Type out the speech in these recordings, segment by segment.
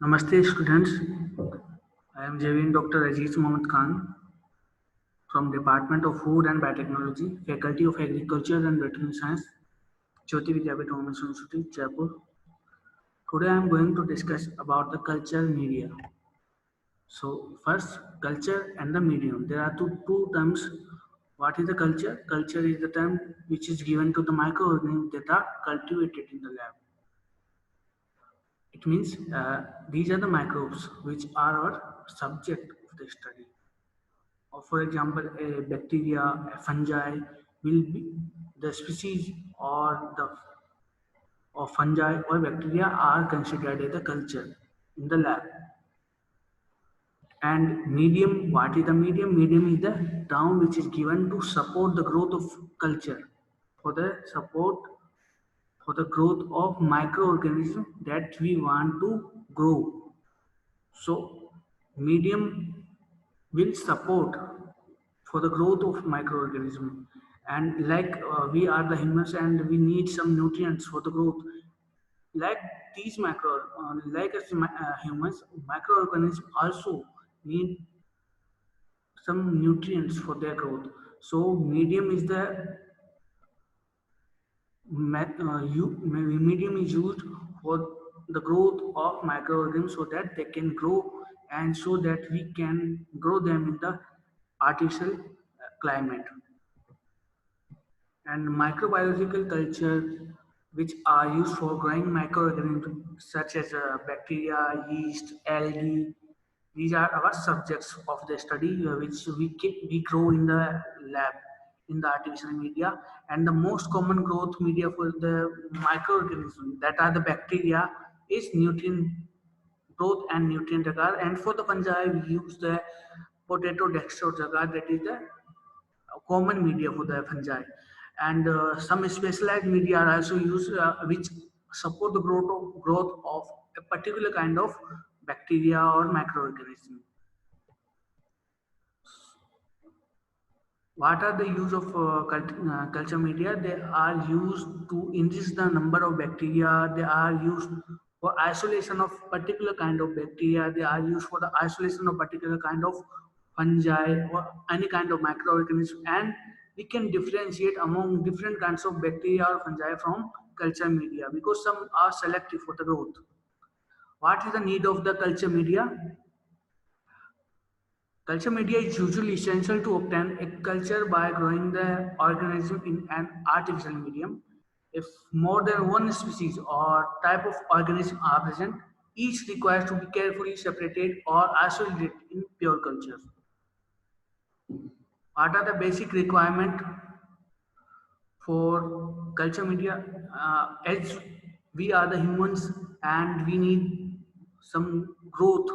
Namaste students, I am Javin Dr. Aziz Mohammad Khan from Department of Food and Biotechnology, Faculty of Agriculture and Veterinary Science, Jyoti Vidyapith Women's University, Jaipur. Today I am going to discuss about the culture media. So first, culture and the medium. There are two terms. What is the culture? Culture is the term which is given to the microorganisms that are cultivated in the lab. It means these are the microbes which are our subject of the study. Or for example, a bacteria, a fungi will be the species or the of fungi or bacteria are considered as the culture in the lab. And medium, what is the medium? Medium is the term which is given to support the growth of culture, for the support for the growth of microorganisms that we want to grow. So medium will support for the growth of microorganism, and like we are the humans and we need some nutrients for the growth, like these like as humans, microorganisms also need some nutrients for their growth. So medium is the medium is used for the growth of microorganisms so that they can grow and so that we can grow them in the artificial climate. And microbiological culture which are used for growing microorganisms such as bacteria, yeast, algae. These are our subjects of the study which we grow in the lab in the artificial media. And the most common growth media for the microorganisms that are the bacteria is nutrient growth and nutrient agar. And for the fungi we use the potato dextrose agar, that is the common media for the fungi. And some specialized media are also used which support the growth of a particular kind of bacteria or microorganism. What are the use of culture media? They are used to increase the number of bacteria. They are used for isolation of particular kind of bacteria. They are used for the isolation of particular kind of fungi or any kind of microorganism. And we can differentiate among different kinds of bacteria or fungi from culture media because some are selective for the growth. What is the need of the culture media? Culture media is usually essential to obtain a culture by growing the organism in an artificial medium. If more than one species or type of organism are present, each requires to be carefully separated or isolated in pure culture. What are the basic requirements for culture media? As we are the humans and we need some growth,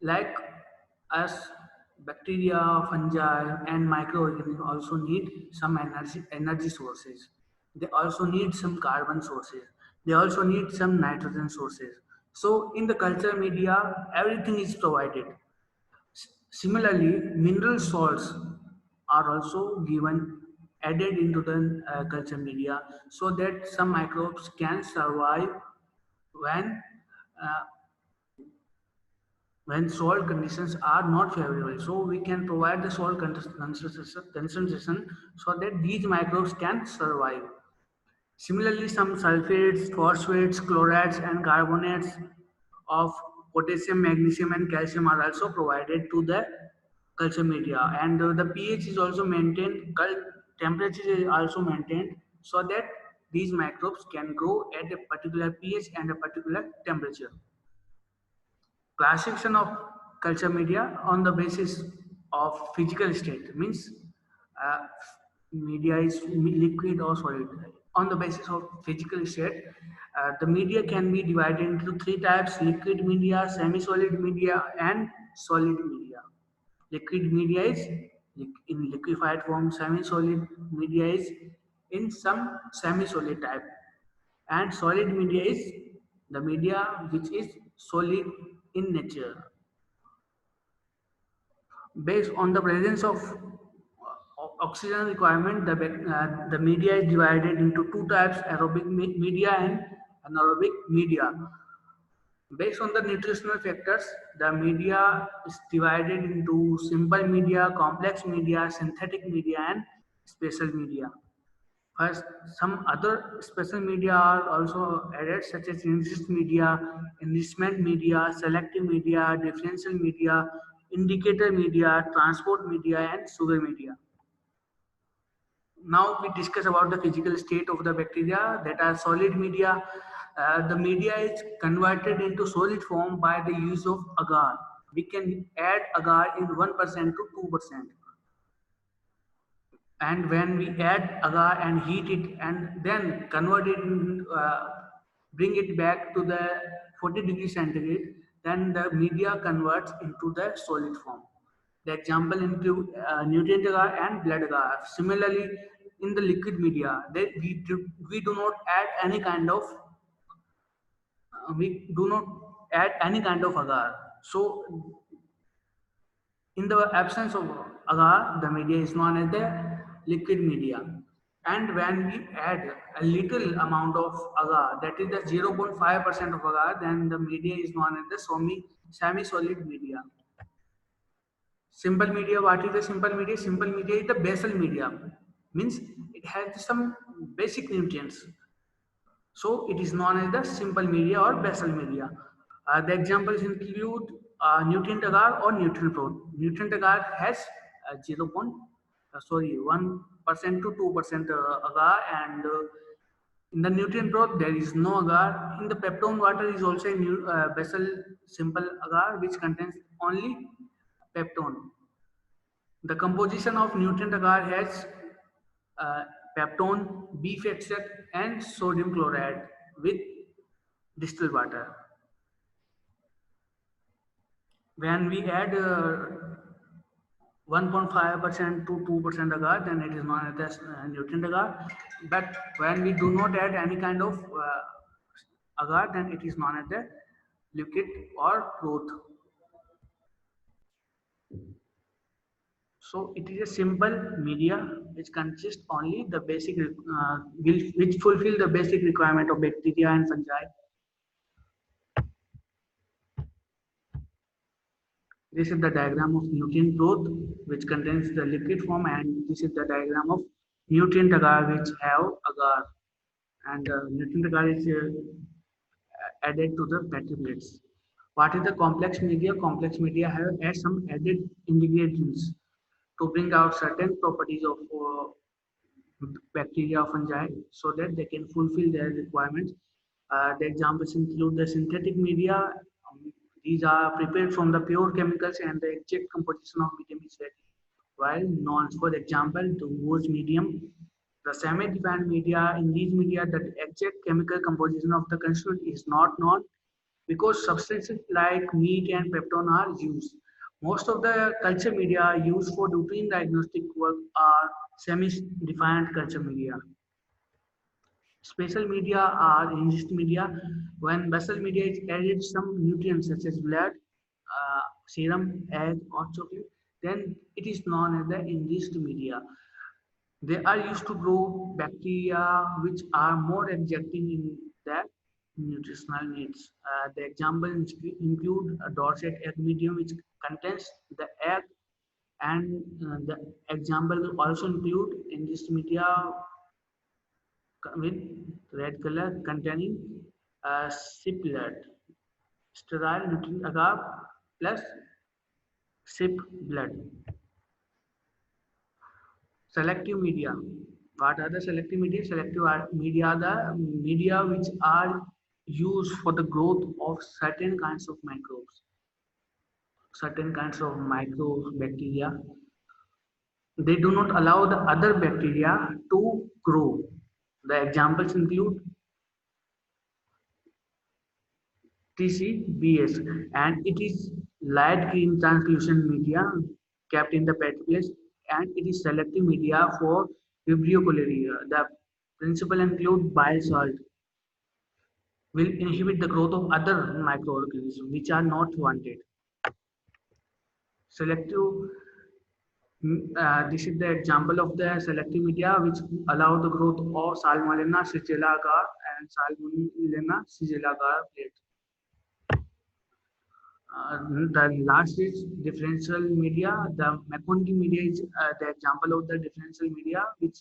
like as bacteria, fungi, and microorganisms also need some energy sources. They also need some carbon sources. They also need some nitrogen sources. So in the culture media, everything is provided. Similarly, mineral salts are also given added into the culture media so that some microbes can survive when uh, soil conditions are not favorable. So we can provide the soil concentration so that these microbes can survive. Similarly, some sulfates, phosphates, chlorides, and carbonates of potassium, magnesium, and calcium are also provided to the culture media. And the pH is also maintained, temperature is also maintained so that these microbes can grow at a particular pH and a particular temperature. Classification of culture media on the basis of physical state means uh, media is liquid or solid. On the basis of physical state, the media can be divided into three types: liquid media, semi-solid media, and solid media. Liquid media is in liquefied form, semi-solid media is in some semi-solid type, and solid media is the media which is solid in nature. Based on the presence of oxygen requirement, the media is divided into two types: aerobic media and anaerobic media. Based on the nutritional factors, the media is divided into simple media, complex media, synthetic media, and spatial media. First, some other special media are also added, such as enriched media, enrichment media, selective media, differential media, indicator media, transport media, and sugar media. Now we discuss about the physical state of the bacteria that are solid media. The media is converted into solid form by the use of agar. We can add agar in 1% to 2%. And when we add agar and heat it and then convert it bring it back to the 40 degrees centigrade, then the media converts into the solid form. The example include nutrient agar and blood agar. Similarly, in the liquid media, we do not add any kind of we do not add any kind of agar. So in the absence of agar, the media is known as the liquid media. And when we add a little amount of agar, that is the 0.5% of agar, then the media is known as the semi-solid media. Simple media, what is the simple media? Simple media is the basal media, means it has some basic nutrients. So it is known as the simple media or basal media. The examples include nutrient agar or nutrient growth. Nutrient agar has 1% to 2% agar, and in the nutrient growth there is no agar. In the peptone water is also a basal simple agar which contains only peptone. The composition of nutrient agar has uh, peptone, beef extract, and sodium chloride with distilled water. When we add 1.5% to 2% agar, then it is known as nutrient agar. But when we do not add any kind of agar, then it is known as the liquid or broth. So it is a simple media which consists only the basic, which fulfill the basic requirement of bacteria and fungi. This is the diagram of nutrient growth, which contains the liquid form, and this is the diagram of nutrient agar, which have agar, and nutrient agar is added to the battery plates. What is the complex media? Complex media have some added ingredients to bring out certain properties of bacteria or fungi so that they can fulfill their requirements. The examples include the synthetic media. These are prepared from the pure chemicals and the exact composition of medium is very well known. For example, to use medium, the semi-defined media, in these media, the exact chemical composition of the constituent is not known because substances like meat and peptone are used. Most of the culture media used for routine diagnostic work are semi-defined culture media. Spatial media are enriched media. When basal media is added some nutrients such as blood, serum, egg, or chocolate, then it is known as the enriched media. They are used to grow bacteria which are more exacting in their nutritional needs. The examples include a Dorset egg medium which contains the egg, and the example also include enriched media with red color containing sheep blood, sterile nutrient agar plus sheep blood. Selective media. What are the selective media? Media are the media which are used for the growth of certain kinds of microbes, certain kinds of microbes, bacteria. They do not allow the other bacteria to grow. The examples include TCBS, and it is light green translucent media kept in the petroplast, and it is selective media for Vibrio cholerae. The principle include bile salt will inhibit the growth of other microorganisms which are not wanted. Selective, this is the example of the selective media which allow the growth of Salmonella, Shigella agar and Salmonella, Shigella agar plate. The last is differential media. The Macondi media is the example of the differential media, which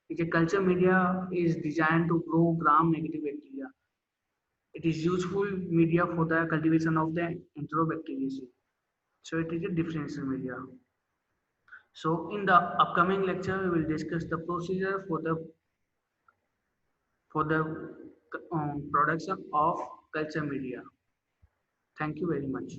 is a culture media is designed to grow gram-negative bacteria. It is useful media for the cultivation of the Enterobacteriaceae. So it is a differential media. So in the upcoming lecture, we will discuss the procedure for the production of culture media. Thank you very much.